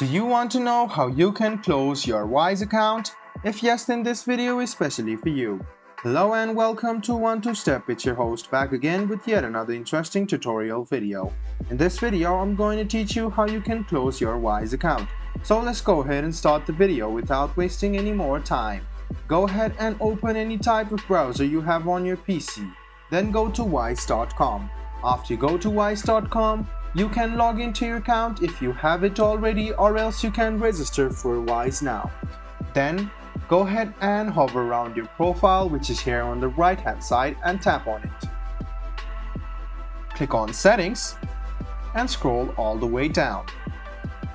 Do you want to know how you can close your Wise account? If yes, then this video is specially for you. Hello and welcome to 1-2-Step. It's your host back again with yet another interesting tutorial video. In this video, I'm going to teach you how you can close your Wise account. So let's go ahead and start the video without wasting any more time. Go ahead and open any type of browser you have on your PC. Then go to wise.com. After you go to wise.com, you can log into your account if you have it already, or else you can register for Wise now. Then go ahead and hover around your profile, which is here on the right hand side, and tap on it. Click on Settings and scroll all the way down.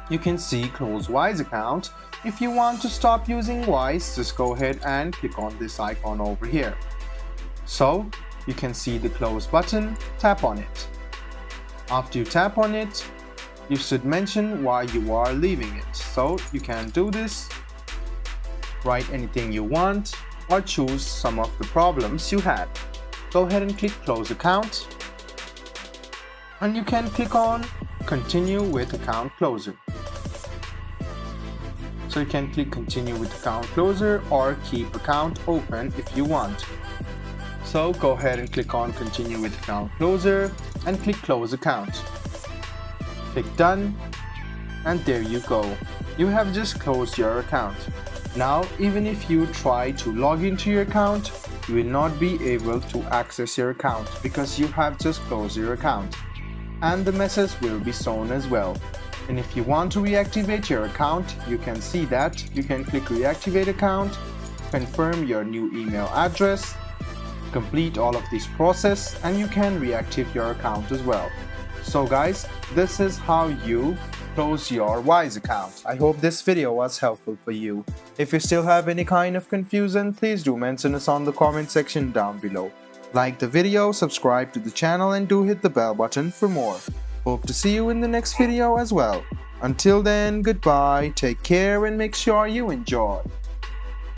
You can see Close Wise Account. If you want to stop using Wise, just go ahead and click on this icon over here. So you can see the Close button, tap on it. After you tap on it, you should mention why you are leaving it. So you can do this, write anything you want, or choose some of the problems you had. Go ahead and click Close Account, and you can click on Continue with Account Closer. So you can click Continue with Account Closer or Keep Account Open if you want. So go ahead and click on Continue with Account Closer and click Close Account. Click Done, and there you go. You have just closed your account. Now, even if you try to log into your account, you will not be able to access your account because you have just closed your account. And the message will be shown as well. And if you want to reactivate your account, you can see that. You can click Reactivate Account, confirm your new email address, complete all of this process, and you can reactivate your account as well. So guys, this is how you close your Wise account. I hope this video was helpful for you. If you still have any kind of confusion, please do mention us on the comment section down below. Like the video, subscribe to the channel, and do hit the bell button for more. Hope to see you in the next video as well. Until then, goodbye, take care, and make sure you enjoy.